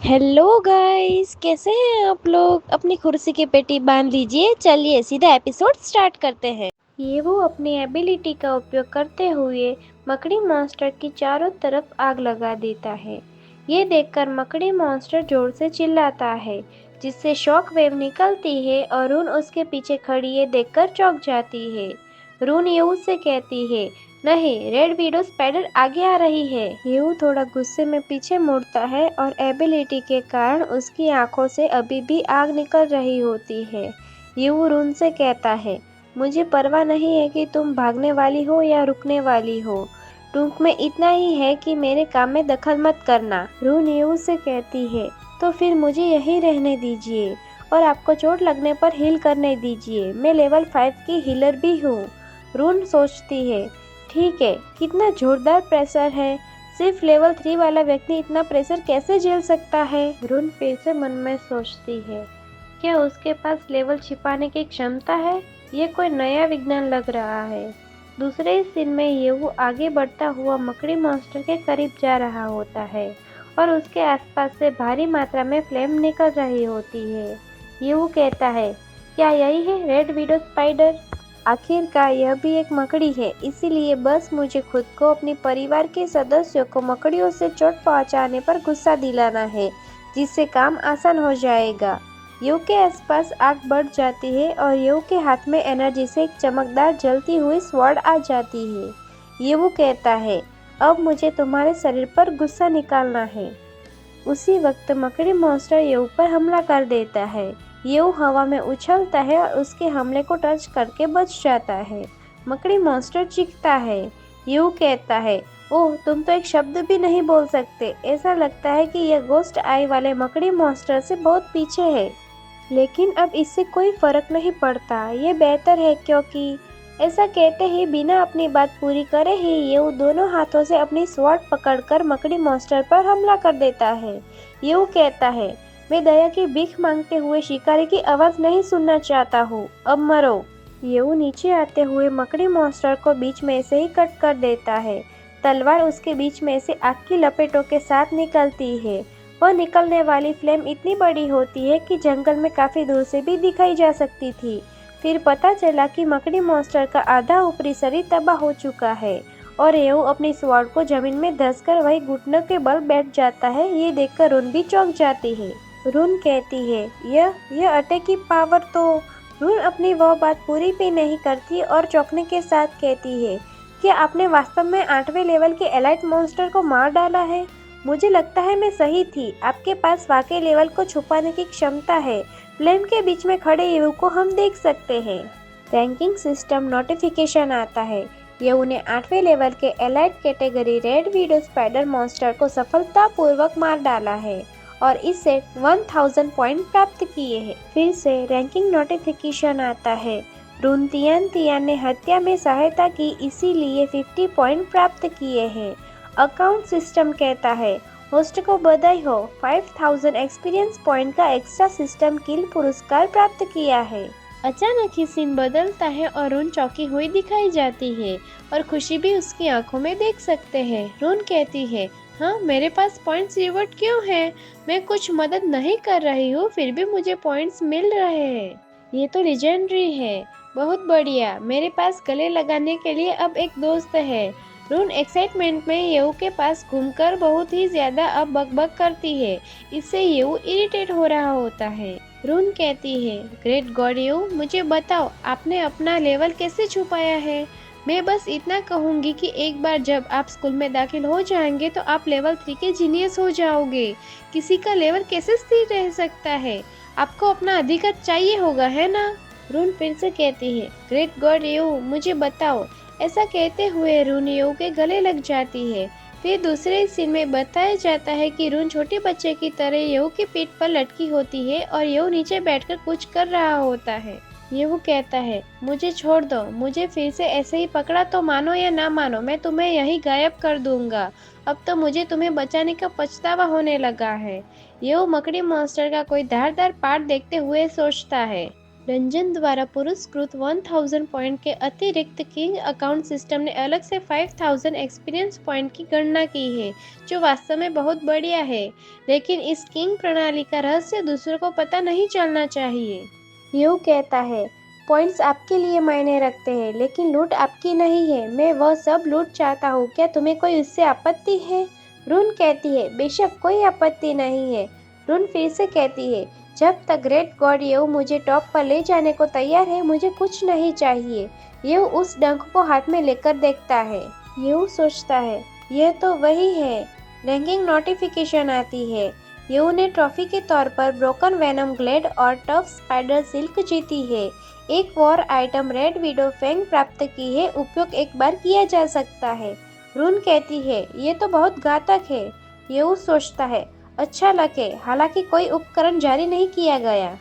Hello guys, कैसे हैं आप लोग। अपनी कुर्सी की पेटी बांध लीजिए। चलिए सीधा एपिसोड स्टार्ट करते हैं। ये वो अपनी एबिलिटी का उपयोग करते हुए मकड़ी मॉन्स्टर की चारों तरफ आग लगा देता है। ये देखकर मकड़ी मॉन्स्टर जोर से चिल्लाता है, जिससे शॉक वेव निकलती है और रून उसके पीछे खड़ी ये देखकर चौंक जाती है। रून यू से कहती है, नहीं, रेड विडो स्पाइडर आगे आ रही है। यू थोड़ा गुस्से में पीछे मुड़ता है और एबिलिटी के कारण उसकी आंखों से अभी भी आग निकल रही होती है। यू रून से कहता है, मुझे परवाह नहीं है कि तुम भागने वाली हो या रुकने वाली हो। टूंक में इतना ही है कि मेरे काम में दखल मत करना। रून यू से कहती है, तो फिर मुझे यहीं रहने दीजिए और आपको चोट लगने पर हील करने दीजिए। मैं लेवल 5 की हीलर भी हूँ। रून सोचती है, ठीक है, कितना जोरदार प्रेशर है। सिर्फ लेवल 3 वाला व्यक्ति इतना प्रेशर कैसे झेल सकता है। रून फिर से मन में सोचती है, क्या उसके पास लेवल छिपाने की क्षमता है। ये कोई नया विज्ञान लग रहा है। दूसरे सीन में येवू आगे बढ़ता हुआ मकड़ी मॉन्स्टर के करीब जा रहा होता है और उसके आसपास से भारी मात्रा में फ्लेम निकल रही होती है। येवू कहता है, क्या यही है रेड विडो स्पाइडर। आखिरकार यह भी एक मकड़ी है, इसीलिए बस मुझे खुद को अपने परिवार के सदस्यों को मकड़ियों से चोट पहुंचाने पर गुस्सा दिलाना है, जिससे काम आसान हो जाएगा। यू के आसपास आग बढ़ जाती है और यू के हाथ में एनर्जी से एक चमकदार जलती हुई स्वॉर्ड आ जाती है। यू कहता है, अब मुझे तुम्हारे शरीर पर गुस्सा निकालना है। उसी वक्त मकड़ी मॉन्स्टर यू पर हमला कर देता है। यू हवा में उछलता है और उसके हमले को टच करके बच जाता है। मकड़ी मॉन्स्टर चीखता है। यू कहता है, ओह, तुम तो एक शब्द भी नहीं बोल सकते। ऐसा लगता है कि यह गोस्ट आई वाले मकड़ी मॉन्स्टर से बहुत पीछे है। लेकिन अब इससे कोई फर्क नहीं पड़ता, ये बेहतर है, क्योंकि ऐसा कहते ही बिना अपनी बात पूरी करे ही ये दोनों हाथों से अपनी स्वॉर्ड पकड़कर मकड़ी मॉन्स्टर पर हमला कर देता है। ये कहता है, मैं दया की भीख मांगते हुए शिकारी की आवाज नहीं सुनना चाहता हूँ, अब मरो। ये नीचे आते हुए मकड़ी मॉन्स्टर को बीच में से ही कट कर देता है। तलवार उसके बीच में से आग की लपेटों के साथ निकलती है। वह निकलने वाली फ्लेम इतनी बड़ी होती है कि जंगल में काफी दूर से भी दिखाई जा सकती थी। फिर पता चला कि मकड़ी मॉन्स्टर का आधा ऊपरी शरीर तबाह हो चुका है और एऊ अपनी स्वॉर्ड को जमीन में धंसकर वही घुटनों के बल बैठ जाता है। ये देखकर रून भी चौंक जाती है। रून कहती है, यह अटैक की पावर तो। रून अपनी वह बात पूरी भी नहीं करती और चौंकने के साथ कहती है, क्या आपने वास्तव में 8वें लेवल के एलाइट मॉन्स्टर को मार डाला है। मुझे लगता है मैं सही थी, आपके पास वाकई लेवल को छुपाने की क्षमता है। फ्लेम के बीच में खड़े येऊ को हम देख सकते हैं। रैंकिंग सिस्टम नोटिफिकेशन आता है। येऊ ने 8वें लेवल के elite category red widow spider monster को सफलतापूर्वक मार डाला है और इससे 1000 पॉइंट प्राप्त किए हैं। फिर से रैंकिंग नोटिफिकेशन आता है। रून तियान ने हत्या में सहायता की, इसीलिए 50 पॉइंट प्राप्त किए हैं। अकाउंट सिस्टम कहता है, होस्ट को बधाई हो, 5000 एक्सपीरियंस पॉइंट का एक्स्ट्रा सिस्टम किल पुरस्कार प्राप्त किया है। अचानक ही सीन बदलता है और रून चौंकी हुई दिखाई जाती है और खुशी भी उसकी आंखों में देख सकते हैं। रून कहती है, हाँ, मेरे पास पॉइंट्स रिवॉर्ड क्यों है। मैं कुछ मदद नहीं कर रही हूँ, फिर भी मुझे पॉइंट्स मिल रहे हैं। ये तो लेजेंडरी है, बहुत बढ़िया। मेरे पास गले लगाने के लिए अब एक दोस्त है। रून एक्साइटमेंट में येऊ के पास घूमकर बहुत ही ज्यादा अब बकबक करती है। इससे येऊ इरिटेट हो रहा होता है। रून कहती है, ग्रेट गॉड येऊ, मुझे बताओ, आपने अपना लेवल कैसे छुपाया है। मैं बस इतना कहूंगी कि एक बार जब आप स्कूल में दाखिल हो जाएंगे तो आप लेवल 3 के जीनियस हो जाओगे। किसी का लेवल कैसे स्थिर रह सकता है। आपको अपना अधिकार चाहिए होगा, है ना। रून फिर से कहती है, ग्रेट गॉड येऊ, मुझे बताओ। ऐसा कहते हुए रून येऊ के गले लग जाती है। फिर दूसरे सीन में बताया जाता है कि रून छोटे बच्चे की तरह येऊ की पीठ पर लटकी होती है और येऊ नीचे बैठकर कुछ कर रहा होता है। येऊ कहता है, मुझे छोड़ दो, मुझे फिर से ऐसे ही पकड़ा तो मानो या ना मानो, मैं तुम्हें यही गायब कर दूंगा। अब तो मुझे तुम्हें बचाने का पछतावा होने लगा है। येऊ मकड़ी मॉन्स्टर का कोई धारदार पार्ट देखते हुए सोचता है। रंजन द्वारा पुरस्कृत 1000 पॉइंट के अतिरिक्त किंग अकाउंट सिस्टम ने अलग से 5000 एक्सपीरियंस पॉइंट की गणना की है, जो वास्तव में बहुत बढ़िया है। लेकिन इस किंग प्रणाली का रहस्य दूसरों को पता नहीं चलना चाहिए। यू कहता है, पॉइंट्स आपके लिए मायने रखते हैं, लेकिन लूट आपकी नहीं है। मैं वह सब लूट चाहता हूँ। क्या तुम्हें कोई उससे आपत्ति है? रून कहती है, बेशक कोई आपत्ति नहीं है। रून फिर से कहती है, जब तक ग्रेट गॉड येऊ मुझे टॉप पर ले जाने को तैयार है, मुझे कुछ नहीं चाहिए। येऊ उस डंक को हाथ में लेकर देखता है। येऊ सोचता है, यह तो वही है। रैंकिंग नोटिफिकेशन आती है। येऊ ने ट्रॉफी के तौर पर ब्रोकन वेनम ग्लेड और टफ स्पाइडर सिल्क जीती है। एक war item red widow fang प्राप्त की है। उपयोग एक बार किया जा सकता है। रून कहती है, ये तो बहुत घातक है। येऊ सोचता है, अच्छा लगे, हालांकि कोई उपकरण जारी नहीं किया गया।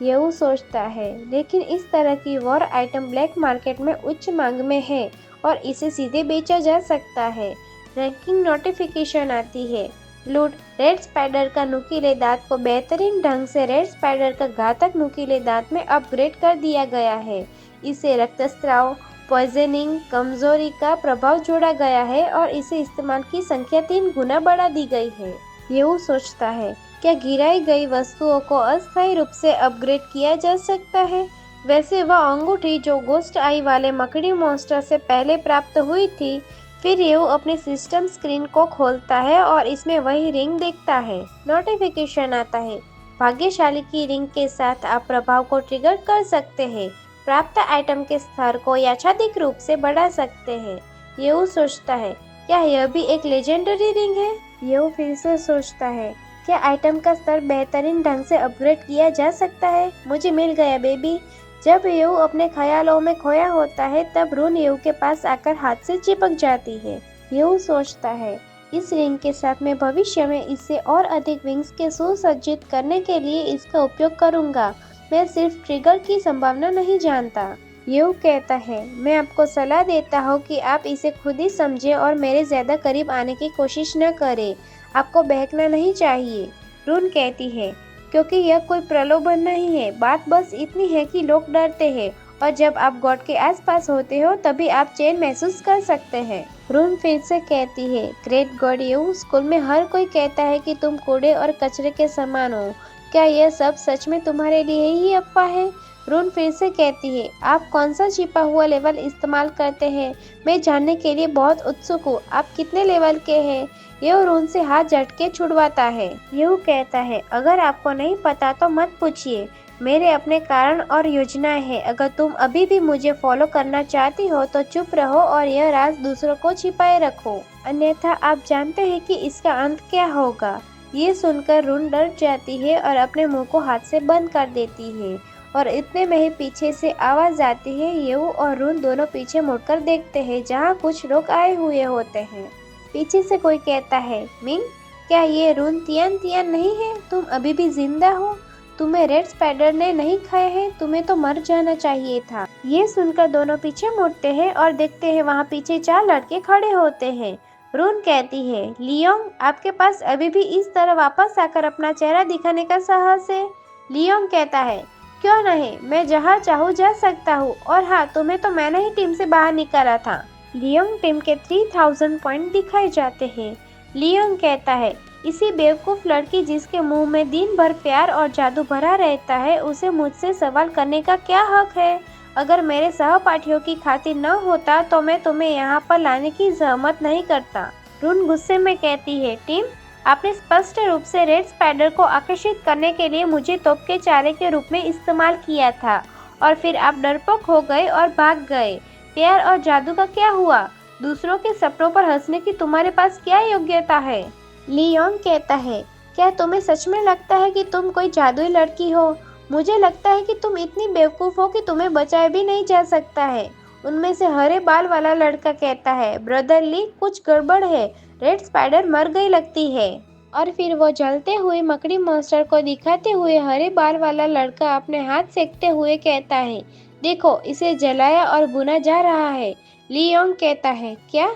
येऊ सोचता है, लेकिन इस तरह की वॉर आइटम ब्लैक मार्केट में उच्च मांग में है और इसे सीधे बेचा जा सकता है। रैंकिंग नोटिफिकेशन आती है। लूट, रेड स्पाइडर का नुकीले दांत को बेहतरीन ढंग से रेड स्पाइडर का घातक नुकीले दांत में अपग्रेड कर दिया गया है। इसे रक्तस्राव, पॉइजनिंग, कमजोरी का प्रभाव जोड़ा गया है और इसे इस्तेमाल की संख्या 3 गुना बढ़ा दी गई है। येऊ सोचता है, क्या गिराई गई वस्तुओं को अस्थायी रूप से अपग्रेड किया जा सकता है? वैसे वह अंगूठी जो गोस्ट आई वाले मकड़ी मॉन्स्टर से पहले प्राप्त हुई थी। फिर येऊ अपने सिस्टम स्क्रीन को खोलता है और इसमें वही रिंग देखता है। नोटिफिकेशन आता है, भाग्यशाली की रिंग के साथ आप प्रभाव को ट्रिगर कर सकते हैं। प्राप्त आइटम के स्तर को यादृच्छिक रूप से बढ़ा सकते हैं। येऊ सोचता है, क्या यह भी एक लेजेंडरी रिंग है? येऊ फिर से सोचता है, क्या आइटम का स्तर बेहतरीन ढंग से अपग्रेड किया जा सकता है? मुझे मिल गया बेबी। जब येऊ अपने ख्यालों में खोया होता है, तब रून येऊ के पास आकर हाथ से चिपक जाती है। येऊ सोचता है, इस रिंग के साथ मैं भविष्य में इसे और अधिक विंग्स के सुसज्जित करने के लिए इसका उपयोग करूंगा। मैं सिर्फ ट्रिगर की संभावना नहीं जानता। येऊ कहता है, मैं आपको सलाह देता हूँ कि आप इसे खुद ही समझें और मेरे ज्यादा करीब आने की कोशिश न करें। आपको बहकना नहीं चाहिए। रून कहती है, क्योंकि यह कोई प्रलोभन नहीं है। बात बस इतनी है कि लोग डरते हैं और जब आप गॉड के आसपास होते हो तभी आप चैन महसूस कर सकते हैं। रून फिर से कहती है, ग्रेट गॉड येऊ, स्कूल में हर कोई कहता है कि तुम कूड़े और कचरे के समान हो। क्या यह सब सच में तुम्हारे लिए ही अफवाह है? रून फिर से कहती है, आप कौन सा छिपा हुआ लेवल इस्तेमाल करते हैं? मैं जानने के लिए बहुत उत्सुक हूँ। आप कितने लेवल के हैं? येऊ रून से हाथ झटके छुड़वाता है। येऊ कहता है, अगर आपको नहीं पता तो मत पूछिए। मेरे अपने कारण और योजनाएं हैं। अगर तुम अभी भी मुझे फॉलो करना चाहती हो तो चुप रहो और यह राज दूसरों को छिपाए रखो, अन्यथा आप जानते हैं कि इसका अंत क्या होगा। ये सुनकर रून डर जाती है और अपने मुंह को हाथ से बंद कर देती है और इतने में ही पीछे से आवाज आती है। येऊ और रून दोनों पीछे मुड़कर देखते हैं, जहाँ कुछ लोग आए हुए होते हैं। पीछे से कोई कहता है, मिंग, क्या ये रून तियान तियान नहीं है? तुम अभी भी जिंदा हो? तुम्हें रेड स्पाइडर ने नहीं खाया है? तुम्हें तो मर जाना चाहिए था। ये सुनकर दोनों पीछे मुड़ते हैं और देखते हैं वहाँ पीछे 4 लड़के खड़े होते हैं। रून कहती है, लियोंग, आपके पास अभी भी इस तरह वापस आकर अपना चेहरा दिखाने का साहस है? लियोंग कहता है, क्यों नहीं, मैं जहाँ चाहूँ जा सकता हूँ। और हाँ, तुम्हें तो मैंने ही टीम से बाहर निकाला था। लियोंग टीम के 3000 पॉइंट दिखाए जाते हैं। लियोंग कहता है, इसी बेवकूफ लड़की जिसके मुंह में दिन भर प्यार और जादू भरा रहता है, उसे मुझसे सवाल करने का क्या हक है? अगर मेरे सहपाठियों की खातिर न होता तो मैं तुम्हें यहाँ पर लाने की जहमत नहीं करता। रून गुस्से में कहती है, टीम, आपने स्पष्ट रूप से रेड स्पाइडर को आकर्षित करने के लिए मुझे तोप के चारे के रूप में इस्तेमाल किया था और फिर आप डरपोक हो गए और भाग गए। प्यार और जादू का क्या हुआ? दूसरों के सपनों पर हंसने की तुम्हारे पास क्या योग्यता है? लियोंग कहता है, क्या तुम्हें सच में लगता है कि तुम कोई जादुई लड़की हो? मुझे लगता है कि तुम इतनी बेवकूफ हो कि तुम्हें बचाया भी नहीं जा सकता है। उनमें से हरे बाल वाला लड़का कहता है, ब्रदर ली, कुछ गड़बड़ है। रेड स्पाइडर मर गई लगती है। और फिर वो जलते हुए मकड़ी मॉन्स्टर को दिखाते हुए हरे बाल वाला लड़का अपने हाथ सेकते हुए कहता है, देखो, इसे जलाया और भुना जा रहा है। ली योंग कहता है, क्या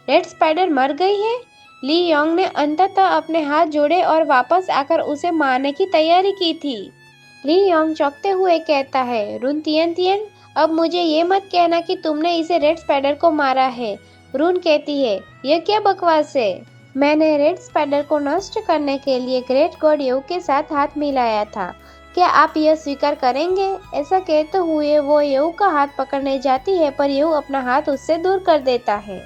रेड स्पाइडर मर गई है? ली योंग ने अंततः अपने हाथ जोड़े और वापस आकर उसे मारने की तैयारी की थी। ली योंग चौंकते हुए कहता है, रून तियन तियन, अब मुझे ये मत कहना कि तुमने इसे रेड स्पाइडर को मारा है। रून कहती है, यह क्या बकवास है? मैंने रेड स्पाइडर को नष्ट करने के लिए ग्रेट गॉड येऊ के साथ हाथ मिलाया था। क्या आप यह स्वीकार करेंगे? ऐसा कहते हुए वो येऊ का हाथ पकड़ने जाती है, पर येऊ अपना हाथ उससे दूर कर देता है।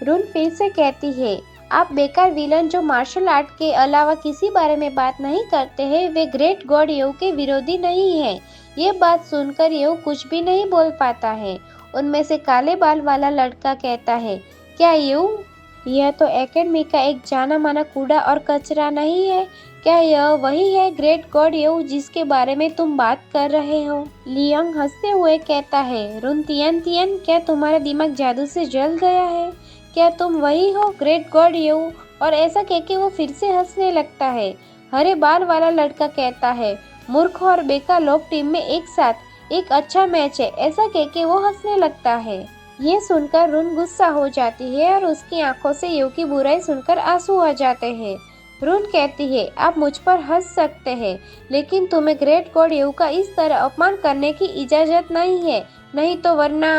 रून फिर से कहती है, आप बेकार विलन जो मार्शल आर्ट के अलावा किसी बारे में बात नहीं करते हैं, वे ग्रेट गॉड येऊ के विरोधी नहीं हैं। ये बात सुनकर येऊ कुछ भी नहीं बोल पाता है। उनमें से काले बाल वाला लड़का कहता है, क्या येऊ, यह तो एकेडमी का एक जाना माना कूड़ा और कचरा नहीं है? क्या यह वही है ग्रेट गॉड येऊ जिसके बारे में तुम बात कर रहे हो? लियांग हंसते हुए कहता है, रून तियन तियन, क्या तुम्हारा दिमाग जादू से जल गया है? क्या तुम वही हो ग्रेट गॉड येऊ? और ऐसा कह के वो फिर से हंसने लगता है। हरे बाल वाला लड़का कहता है, मूर्ख और बेकार लोग टीम में एक साथ, एक अच्छा मैच है। ऐसा कह के वो हंसने लगता है। ये सुनकर रून गुस्सा हो जाती है और उसकी आंखों से येऊ की बुराई सुनकर आंसू आ जाते हैं। रून कहती है, आप मुझ पर हंस सकते हैं, लेकिन तुम्हें ग्रेट गॉड येऊ का इस तरह अपमान करने की इजाजत नहीं है, नहीं तो वरना।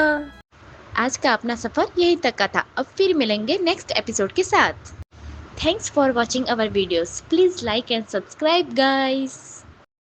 आज का अपना सफर यहीं तक का था। अब फिर मिलेंगे नेक्स्ट एपिसोड के साथ। Thanks for watching our videos. Please like and subscribe guys.